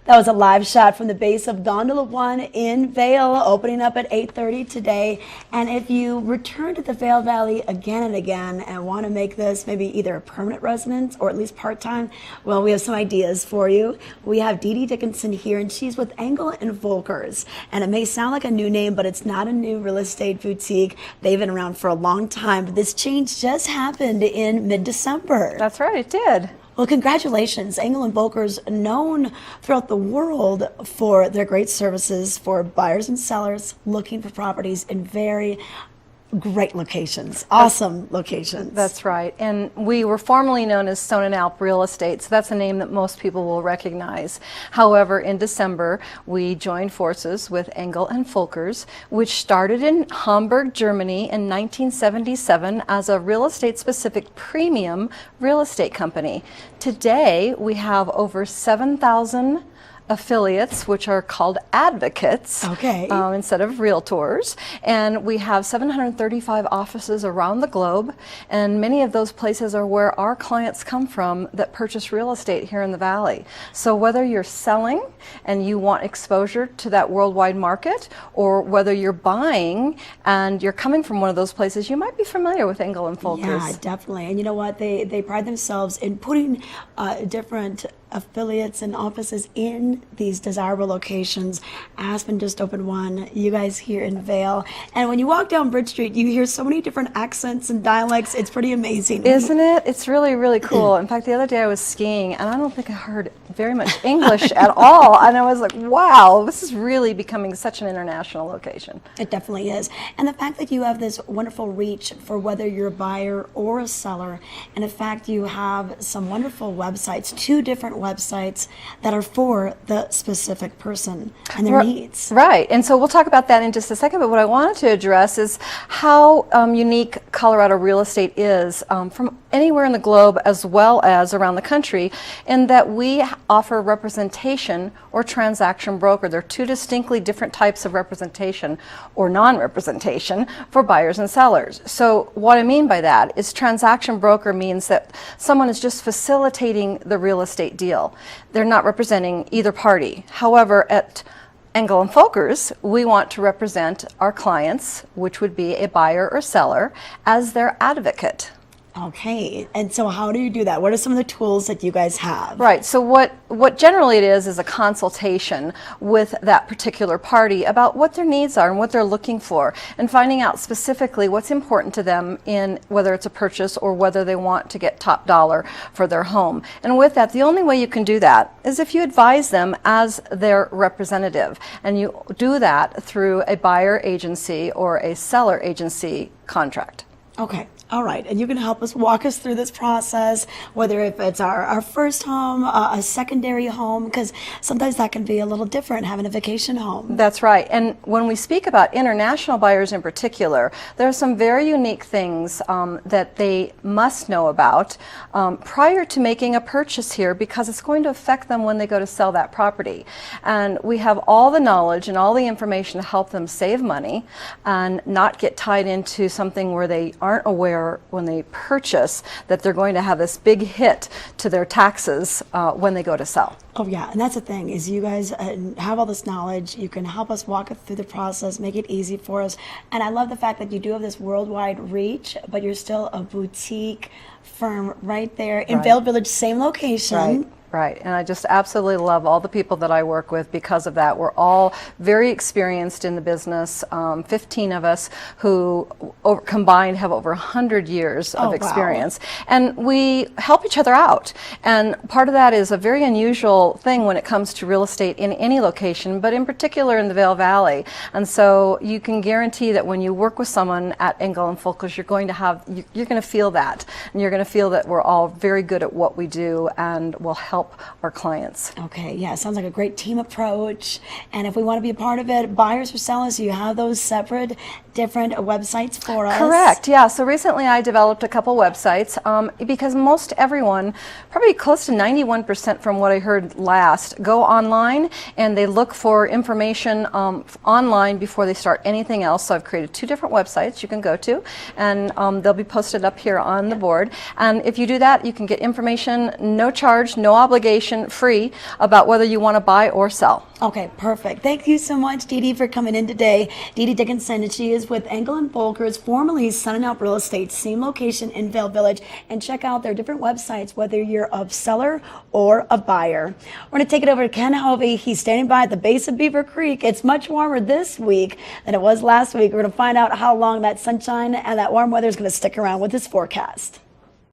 That was a live shot from the base of Gondola 1 in Vail, opening up at 8:30 today. And if you return to the Vail Valley again and again and want to make this maybe either a permanent residence or at least part-time, well, we have some ideas for you. We have DeDe Dickinson here, and she's with Engel and Volkers. And it may sound like a new name, but it's not a new real estate boutique. They've been around for a long time, but this change just happened in mid-December. That's right, it did. Well, congratulations. Engel and Volkers, known throughout the world for their great services for buyers and sellers looking for properties in very great locations, awesome locations. That's right. And we were formerly known as Stone and Alp Real Estate, so that's a name that most people will recognize. However, in December, we joined forces with Engel and Volkers, which started in Hamburg, Germany in 1977 as a real estate specific premium real estate company. Today, we have over 7,000 affiliates, which are called advocates, instead of realtors, and we have 735 offices around the globe, and many of those places are where our clients come from that purchase real estate here in the Valley. So whether you're selling and you want exposure to that worldwide market, or whether you're buying and you're coming from one of those places, you might be familiar with Engel and Volkers. Yeah, definitely. And you know what? They pride themselves in putting different affiliates and offices in these desirable locations. Aspen just opened one, you guys here in Vail. And when you walk down Bridge Street, you hear so many different accents and dialects. It's pretty amazing. Isn't it? It's really, really cool. In fact, the other day I was skiing, and I don't think I heard very much English at all. And I was like, wow, this is really becoming such an international location. It definitely is. And the fact that you have this wonderful reach for whether you're a buyer or a seller, and in fact you have some wonderful websites, 2 different websites that are for the specific person and their needs. Right, and so we'll talk about that in just a second, but what I wanted to address is how unique Colorado real estate is from anywhere in the globe as well as around the country, in that we offer representation or transaction broker. There are 2 distinctly different types of representation or non-representation for buyers and sellers. So what I mean by that is transaction broker means that someone is just facilitating the real estate deal. They're not representing either party. However, at Engel and Volkers, we want to represent our clients, which would be a buyer or seller, as their advocate. Okay, and so how do you do that? What are some of the tools that you guys have? Right, so what generally it is a consultation with that particular party about what their needs are and what they're looking for, and finding out specifically what's important to them in whether it's a purchase or whether they want to get top dollar for their home. And with that, the only way you can do that is if you advise them as their representative, and you do that through a buyer agency or a seller agency contract. Okay. All right, and you can help us, walk us through this process, whether if it's our first home, a secondary home, because sometimes that can be a little different, having a vacation home. That's right, and when we speak about international buyers in particular, there are some very unique things that they must know about prior to making a purchase here, because it's going to affect them when they go to sell that property. And we have all the knowledge and all the information to help them save money and not get tied into something where they aren't aware when they purchase that they're going to have this big hit to their taxes when they go to sell. Oh yeah, and that's the thing, is you guys have all this knowledge. You can help us walk us through the process, make it easy for us. And I love the fact that you do have this worldwide reach, but you're still a boutique firm right there in Vail Village, same location. Right. Right, and I just absolutely love all the people that I work with because of that. We're all very experienced in the business, 15 of us who combined have over 100 years of experience. Wow. And we help each other out. And part of that is a very unusual thing when it comes to real estate in any location, but in particular in the Vail Valley. And so you can guarantee that when you work with someone at Engel and Volkers, you're going to feel that. And you're going to feel that we're all very good at what we do and will help our clients. Okay, yeah, sounds like a great team approach. And if we want to be a part of it, buyers or sellers, you have those separate different websites for us? Correct, yeah. So recently I developed a couple websites because most everyone, probably close to 91% from what I heard last, go online and they look for information online before they start anything else. So I've created 2 different websites you can go to, and they'll be posted up here on the board. And if you do that, you can get information, no charge, no obligation, free, about whether you want to buy or sell. Okay, perfect. Thank you so much, DeDe, for coming in today. DeDe Dickinson, and she is with Engel and Volkers, formerly Sun & Alp Real Estate, same location in Vail Village. And check out their different websites, whether you're a seller or a buyer. We're going to take it over to Ken Hovey. He's standing by at the base of Beaver Creek. It's much warmer this week than it was last week. We're going to find out how long that sunshine and that warm weather is going to stick around with this forecast.